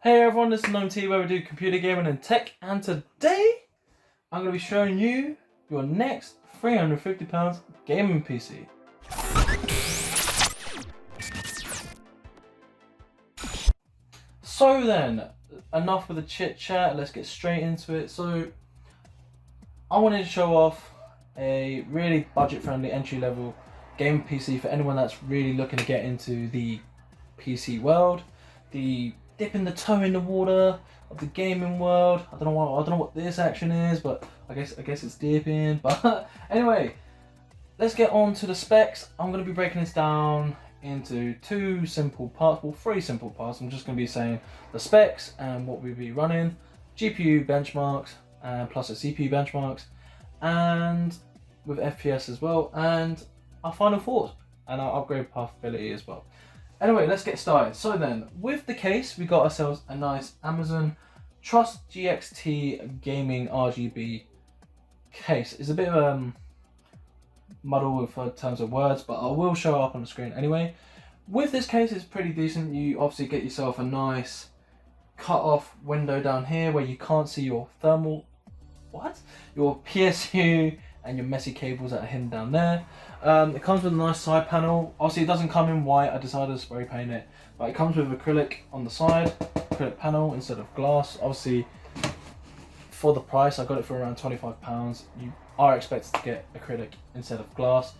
Hey everyone, this is T where we do computer gaming and tech, and today I'm going to be showing you your next £350 gaming PC. So then, enough with the chit chat, let's get straight into it. So I wanted to show off a really budget friendly entry level gaming PC for anyone that's really looking to get into the PC world, the dipping the toe in the water of the gaming world. I don't know what this action is, but I guess it's dipping. But anyway, let's get on to the specs. I'm going to be breaking this down into two simple parts, well, three simple parts. I'm just going to be saying the specs and what we'll be running, GPU benchmarks, plus the CPU benchmarks, and with FPS as well, and our final thoughts and our upgrade pathability as well. Anyway, let's get started. So then, with the case, we got ourselves a nice Amazon Trust GXT Gaming RGB case. It's a bit of a muddle with terms of words, but I will show up on the screen anyway. With this case, it's pretty decent. You obviously get yourself a nice cut-off window down here where you can't see your your PSU and your messy cables that are hidden down there. It comes with a nice side panel. Obviously it doesn't come in white, I decided to spray paint it, but it comes with acrylic on the side, acrylic panel instead of glass. Obviously for the price, I got it for around £25. You are expected to get acrylic instead of glass.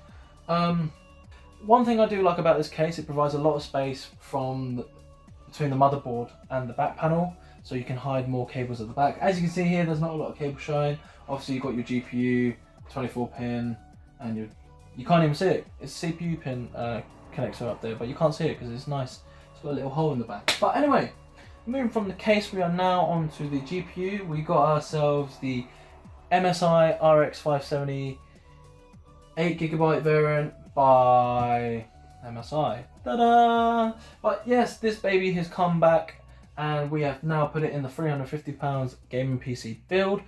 One thing I do like about this case, it provides a lot of space between the motherboard and the back panel, so you can hide more cables at the back. As you can see here, there's not a lot of cable showing. Obviously you've got your GPU, 24 pin, and you can't even see it. It's CPU pin connector up there, but you can't see it because it's nice. It's got a little hole in the back. But anyway, moving from the case, we are now onto the GPU. We got ourselves the MSI RX 570 8GB variant by MSI. Ta-da! But yes, this baby has come back, and we have now put it in the £350 gaming PC build.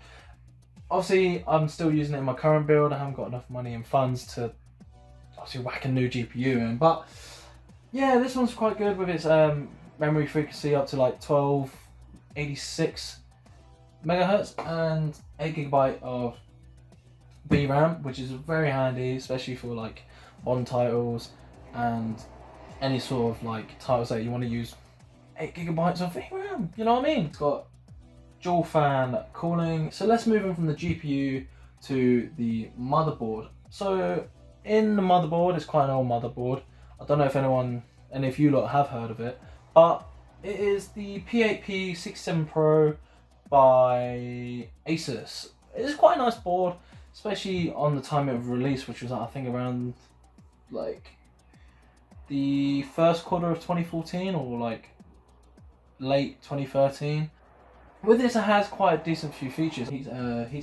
Obviously, I'm still using it in my current build. I haven't got enough money and funds to obviously whack a new GPU in. But yeah, this one's quite good with its memory frequency up to like 1286 megahertz and 8GB of VRAM, which is very handy, especially for like Bond titles and any sort of like titles that you want to use 8GB of VRAM. You know what I mean? It's got dual fan cooling. So let's move on from the GPU to the motherboard. So in the motherboard, it's quite an old motherboard. I don't know if anyone, and if you lot have heard of it, but it is the P8P67 Pro by Asus. It's quite a nice board, especially on the time of release, which was I think around like the first quarter of 2014 or like late 2013. With this, it has quite a decent few features. Heat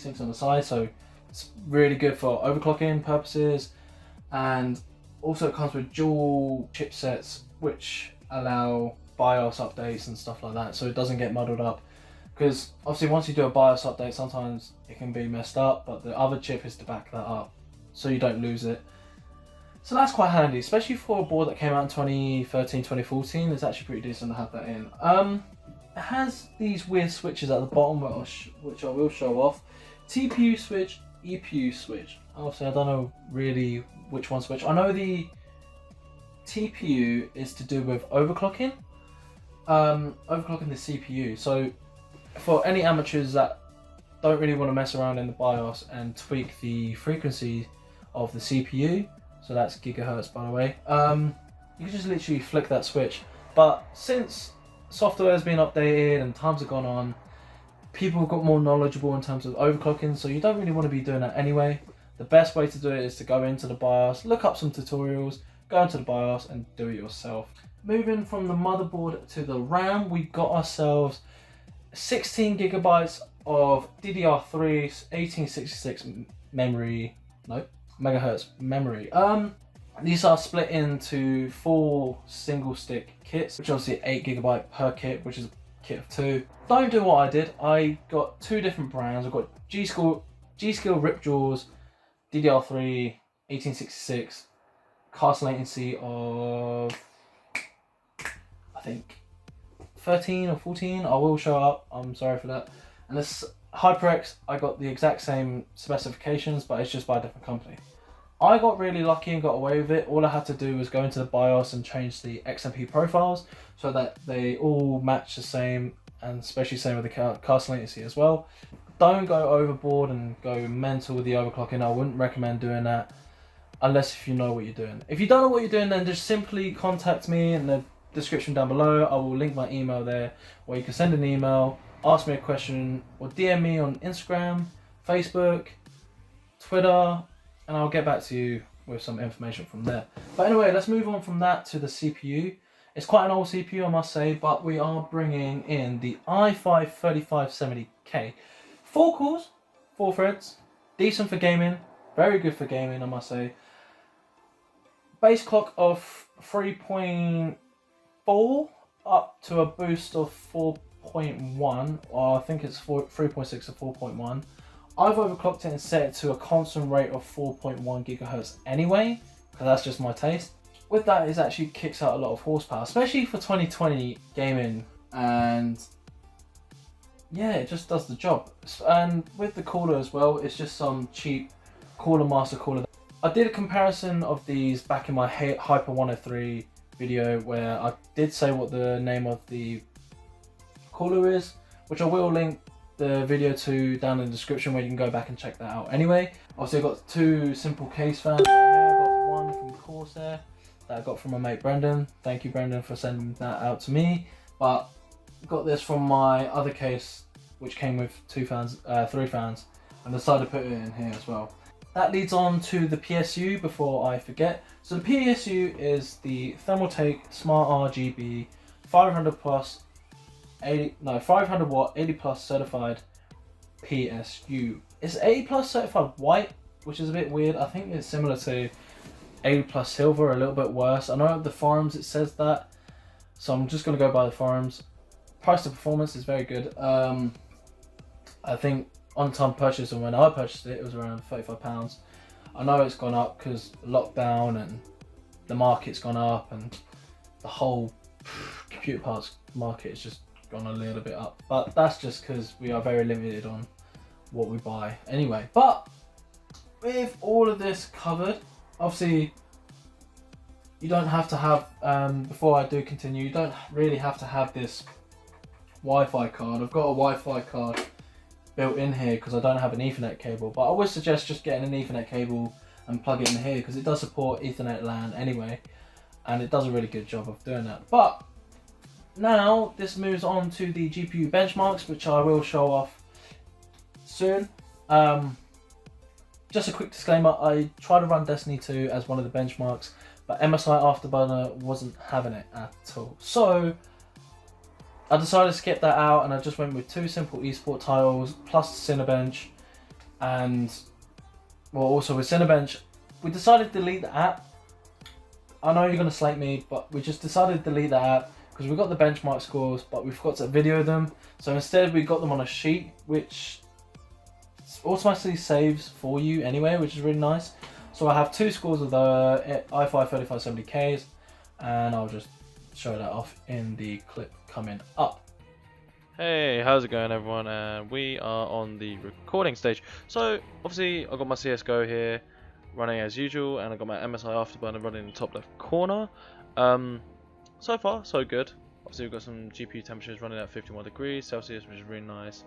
sinks on the side, so it's really good for overclocking purposes, and also it comes with dual chipsets which allow BIOS updates and stuff like that, so it doesn't get muddled up. Because obviously once you do a BIOS update, sometimes it can be messed up, but the other chip is to back that up so you don't lose it. So that's quite handy, especially for a board that came out in 2013, 2014. It's actually pretty decent to have that in. It has these weird switches at the bottom, which I will show off. TPU switch, EPU switch. Obviously, I don't know really which one switch. I know the TPU is to do with overclocking, overclocking the CPU. So for any amateurs that don't really want to mess around in the BIOS and tweak the frequency of the CPU, so that's gigahertz by the way, you can just literally flick that switch. But since software has been updated and times have gone on, people have got more knowledgeable in terms of overclocking, so you don't really want to be doing that anyway. The best way to do it is to go into the BIOS, look up some tutorials, go into the BIOS and do it yourself. Moving from the motherboard to the RAM, we got ourselves 16GB of DDR3 1866 megahertz memory. These are split into 4 single stick kits, which obviously 8GB per kit, which is a kit of 2. Don't do what I did. I got 2 different brands. I've got G-Skill Ripjaws DDR3 1866, cast latency of I think 13 or 14, I will show up. I'm sorry for that. And this HyperX, I got the exact same specifications, but it's just by a different company. I got really lucky and got away with it. All I had to do was go into the BIOS and change the XMP profiles so that they all match the same, and especially same with the cast latency as well. Don't go overboard and go mental with the overclocking. I wouldn't recommend doing that unless if you know what you're doing. If you don't know what you're doing, then just simply contact me in the description down below. I will link my email there, or you can send an email, ask me a question, or DM me on Instagram, Facebook, Twitter, and I'll get back to you with some information from there. But anyway, let's move on from that to the CPU. It's quite an old CPU, I must say, but we are bringing in the i5 3570K. 4 cores, 4 threads, decent for gaming, very good for gaming, I must say. Base clock of 3.4 up to a boost of 4.1, or I think it's 3.6 or 4.1. I've overclocked it and set it to a constant rate of 4.1 gigahertz anyway, because that's just my taste. With that, it actually kicks out a lot of horsepower, especially for 2020 gaming, and yeah, it just does the job. And with the cooler as well, it's just some cheap Cooler Master cooler. I did a comparison of these back in my Hyper 103 video where I did say what the name of the cooler is, which I will link the video to down in the description where you can go back and check that out. Anyway, obviously I've got 2 simple case fans right here. I've got one from Corsair that I got from my mate Brendan. Thank you, Brendan, for sending that out to me. But I got this from my other case, which came with 3 fans, and decided to put it in here as well. That leads on to the PSU before I forget. So the PSU is the Thermaltake Smart RGB 500 watt 80 plus certified PSU. It's 80 plus certified white, which is a bit weird. I think it's similar to 80 plus silver, a little bit worse. I know at the forums it says that, so I'm just going to go by the forums. Price to performance is very good. I think on time purchase, and when I purchased it, it was around £35. I know it's gone up because lockdown and the market's gone up, and the whole computer parts market has just gone a little bit up. But that's just because we are very limited on what we buy anyway. But with all of this covered, obviously you don't have to have, before I do continue, you don't really have to have this Wi-Fi card. I've got a Wi-Fi card built in here because I don't have an Ethernet cable, but I would suggest just getting an Ethernet cable and plug it in here because it does support Ethernet LAN anyway, and it does a really good job of doing that. But now this moves on to the GPU benchmarks, which I will show off soon. Just a quick disclaimer, I tried to run Destiny 2 as one of the benchmarks, but MSI Afterburner wasn't having it at all. So I decided to skip that out, and I just went with 2 simple esport titles plus Cinebench. And well, also with Cinebench, we decided to delete the app. I know you're going to slate me, but we just decided to delete the app because we got the benchmark scores, but we forgot to video them. So instead we got them on a sheet, which automatically saves for you anyway, which is really nice. So I have 2 scores of the i5 3570Ks, and I'll just show that off in the clip coming up. Hey, how's it going, everyone? And we are on the recording stage. So obviously I've got my CSGO here running as usual, and I've got my MSI Afterburner running in the top left corner. So far so good. Obviously we've got some GPU temperatures running at 51 degrees Celsius, which is really nice.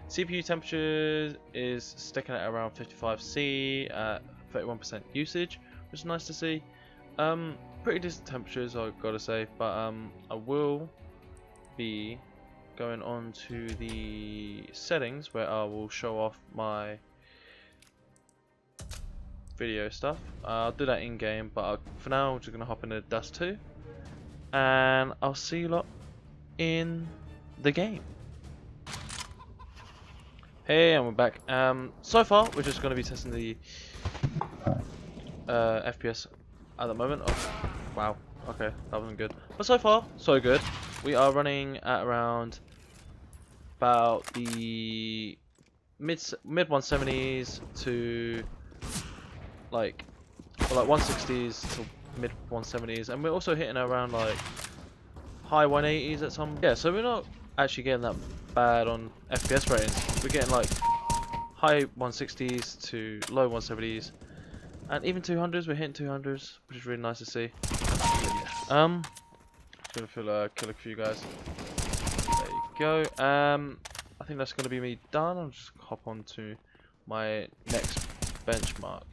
CPU temperature is sticking at around 55C at 31% usage, which is nice to see. Pretty decent temperatures, I've got to say, but I will be going on to the settings where I will show off my video stuff. I'll do that in game, but for now I'm just gonna hop into Dust 2, and I'll see you lot in the game. Hey, and we're back. So far we're just gonna be testing the FPS at the moment. Oh, wow, okay, that wasn't good. But so far, so good. We are running at around about the mid 170s to like 160s to mid 170s, and we're also hitting around like high 180s at some. Yeah, so we're not actually getting that bad on FPS ratings. We're getting like high 160s to low 170s, and even 200s. We're hitting 200s, which is really nice to see. Gonna kill a few guys. There you go. I think that's gonna be me done. I'll just hop on to my next benchmark.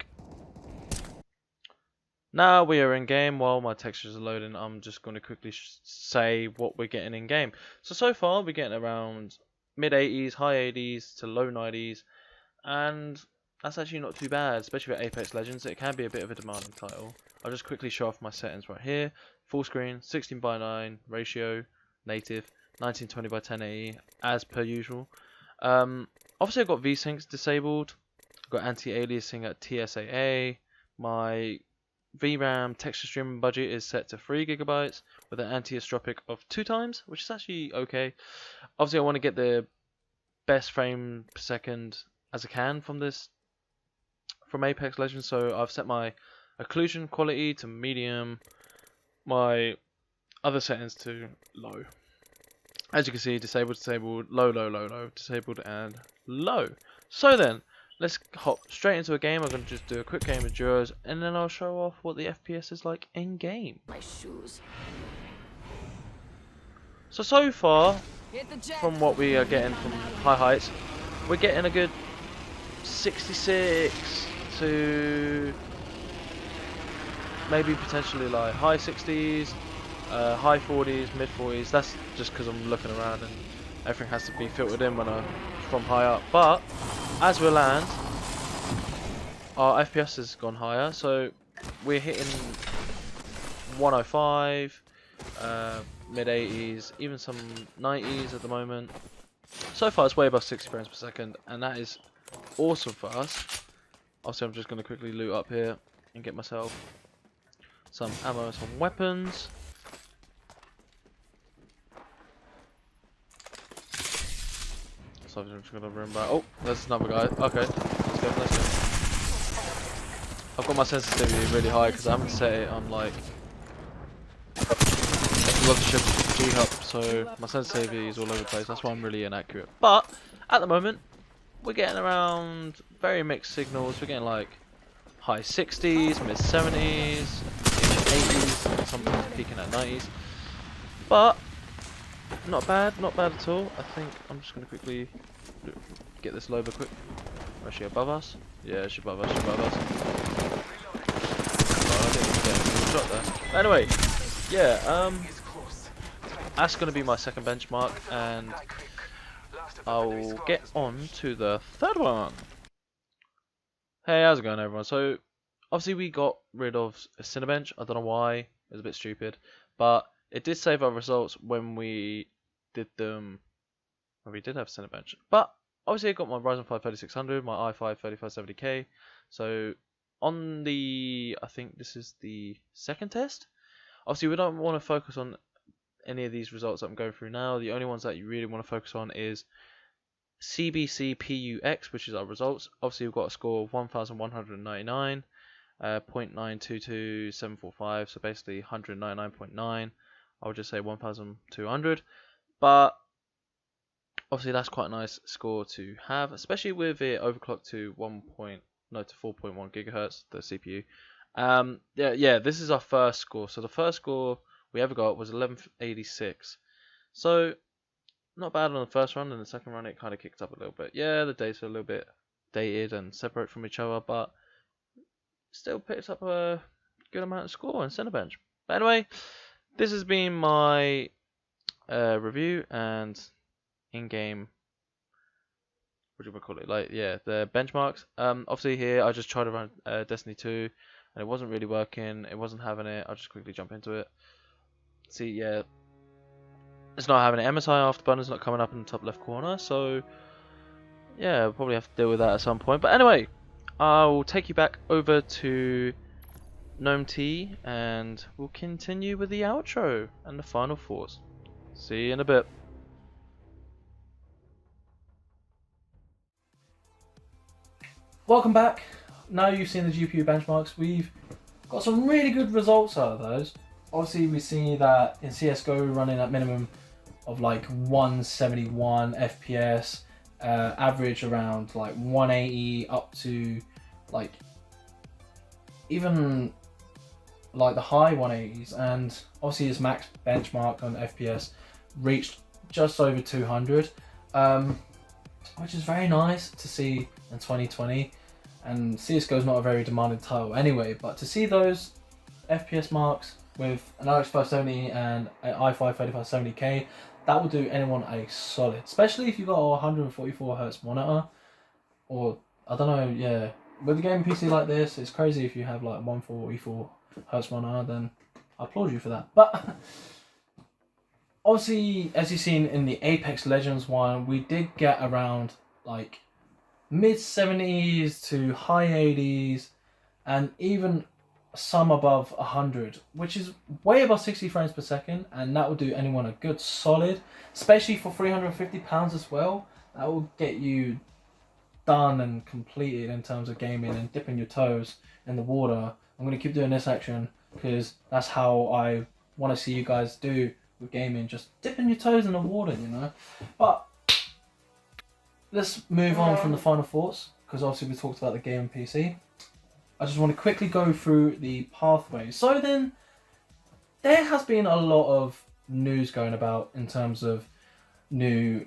Now we are in game. While my textures are loading, I'm just going to quickly say what we're getting in game. So far we're getting around mid 80s, high 80s to low 90s, and that's actually not too bad, especially with Apex Legends. It can be a bit of a demanding title. I'll just quickly show off my settings right here. Full screen, 16:9 ratio, native, 1920 by 1080 as per usual. Obviously I've got VSyncs disabled. I've got anti-aliasing at TSAA. My VRAM texture streaming budget is set to 3 GB with an anti-estropic of 2 times, which is actually okay. Obviously I want to get the best frame per second as I can from Apex Legends, so I've set my occlusion quality to medium, my other settings to low. As you can see, disabled, low, disabled and low. So then, let's hop straight into a game. I'm going to just do a quick game of duos, and then I'll show off what the FPS is like in game. My shoes. So far, from what we are getting from high heights, we're getting a good 66 to maybe potentially like high 60s, high 40s, mid 40s. That's just because I'm looking around and everything has to be filtered in when I'm from high up. But as we land, our FPS has gone higher, so we're hitting 105, mid 80s, even some 90s at the moment. So far it's way above 60 frames per second, and that is awesome for us. Obviously I'm just going to quickly loot up here and get myself some ammo and some weapons. So I'm just going to run back. Oh, there's another guy. Okay, let's go. I've got my sensitivity really high because I haven't set it on like G hub, so my sensitivity is all over the place. That's why I'm really inaccurate. But at the moment, we're getting around very mixed signals. We're getting like high 60s, mid 70s, 80s, sometimes peaking at 90s. But not bad at all. I think I'm just gonna quickly get this low quick. Is she above us? Yeah, she's above us. Oh, I didn't get a shot there. Anyway, yeah, that's gonna be my second benchmark, and I'll get on to the third one. Hey, how's it going, everyone? So, obviously we got rid of a Cinebench. I don't know why. It was a bit stupid, but it did save our results when we did them. Well, we did have Cinebench, but obviously I got my Ryzen 5 3600, my i5 3570K. So on the, I think this is the second test. Obviously we don't want to focus on any of these results that I'm going through now. The only ones that you really want to focus on is CBCPUX, which is our results. Obviously we've got a score of 1199, 0.922745, so basically 199.9. I would just say 1200, but obviously that's quite a nice score to have, especially with it overclocked to 4.1 gigahertz, the CPU. Yeah, this is our first score. So the first score we ever got was 1186. So not bad on the first run, and the second run it kind of kicked up a little bit. Yeah, the data are a little bit dated and separate from each other, but still picks up a good amount of score on Cinebench. But anyway, this has been my review and in-game, what do you call it? Like, yeah, the benchmarks. Obviously here I just tried to run Destiny 2, and it wasn't really working. It wasn't having it. I'll just quickly jump into it. See, yeah, it's not having it. MSI afterburner's not coming up in the top left corner, so yeah, I'll probably have to deal with that at some point. But anyway, I'll take you back over to Gnome T, and we'll continue with the outro and the final thoughts. See you in a bit. Welcome back. Now you've seen the GPU benchmarks, we've got some really good results out of those. obviously we see that in CSGO running at minimum of like 171 FPS, average around like 180 up to like even like the high 180s, and obviously his max benchmark on FPS reached just over 200, which is very nice to see in 2020. And CSGO is not a very demanding title anyway, but to see those FPS marks with an RX 570 and an i5 3570K, that will do anyone a solid, especially if you've got a 144 Hz monitor, or I don't know, yeah. With a gaming PC like this, it's crazy if you have like 144 Hz monitor, then I applaud you for that. But obviously, as you've seen in the Apex Legends one, we did get around like mid 70s to high 80s, and even some above 100, which is way above 60 frames per second, and that will do anyone a good solid, especially for £350 as well. That will get you done and completed in terms of gaming and dipping your toes in the water. I'm going to keep doing this action because that's how I want to see you guys do with gaming, just dipping your toes in the water, you know. But let's move on from the final thoughts, because obviously we talked about the game and PC. I just want to quickly go through the pathway. So then, there has been a lot of news going about in terms of new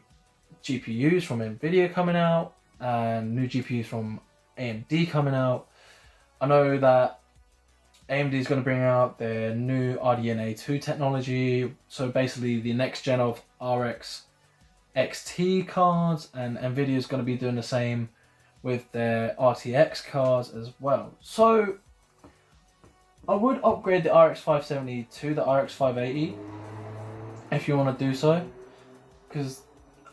GPUs from Nvidia coming out and new GPUs from AMD coming out. I know that AMD is going to bring out their new RDNA 2 technology, so basically the next gen of RX XT cards, and Nvidia is going to be doing the same with their RTX cards as well. So I would upgrade the RX 570 to the RX 580 if you want to do so, because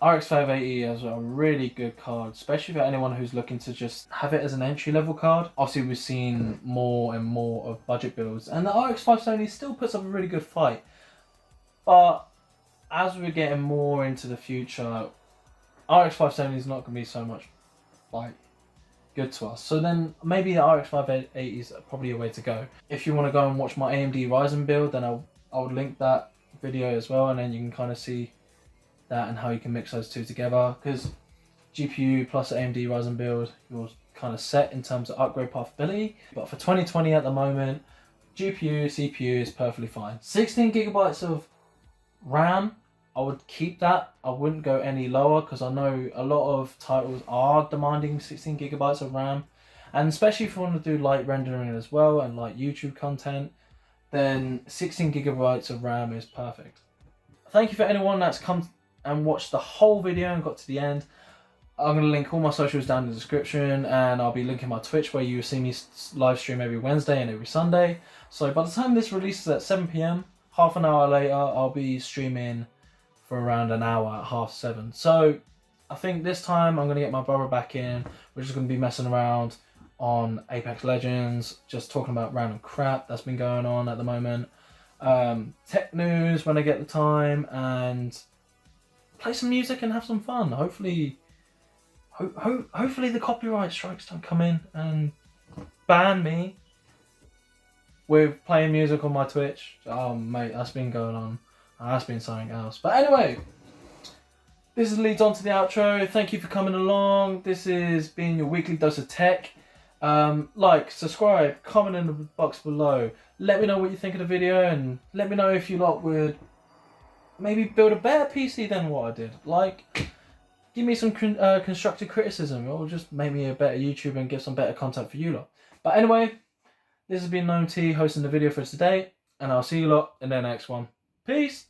RX 580 is a really good card, especially for anyone who's looking to just have it as an entry level card. Obviously we've seen more and more of budget builds, and the RX 570 still puts up a really good fight, but as we're getting more into the future, RX 570 is not going to be so much like good to us. So then maybe the RX 580 is probably a way to go. If you want to go and watch my AMD Ryzen build, then I would link that video as well, and then you can kind of see that and how you can mix those two together, because GPU plus AMD Ryzen build, you're kind of set in terms of upgrade pathability. But for 2020 at the moment, GPU, CPU is perfectly fine. 16 gigabytes of RAM, I would keep that. I wouldn't go any lower, because I know a lot of titles are demanding 16 gigabytes of RAM, and especially if you want to do light rendering as well and like YouTube content, then 16 gigabytes of RAM is perfect. Thank you for anyone that's come and watched the whole video and got to the end. I'm going to link all my socials down in the description, and I'll be linking my Twitch, where you see me live stream every Wednesday and every Sunday. So by the time this releases at 7 PM, half an hour later, I'll be streaming for around an hour at 7:30. So I think this time I'm going to get my brother back in. We're just going to be messing around on Apex Legends, just talking about random crap that's been going on at the moment. Tech news when I get the time, and play some music and have some fun. Hopefully the copyright strikes don't come in and ban me with playing music on my Twitch. Oh mate, that's been going on. That's been something else. But anyway, this leads on to the outro. Thank you for coming along. This has been your weekly dose of tech. Like, subscribe, comment in the box below. Let me know what you think of the video, and let me know if you lot would maybe build a better PC than what I did. Like, give me some constructive criticism, or just make me a better YouTuber and give some better content for you lot. But anyway, this has been Gnome T hosting the video for today, and I'll see you lot in the next one. Peace!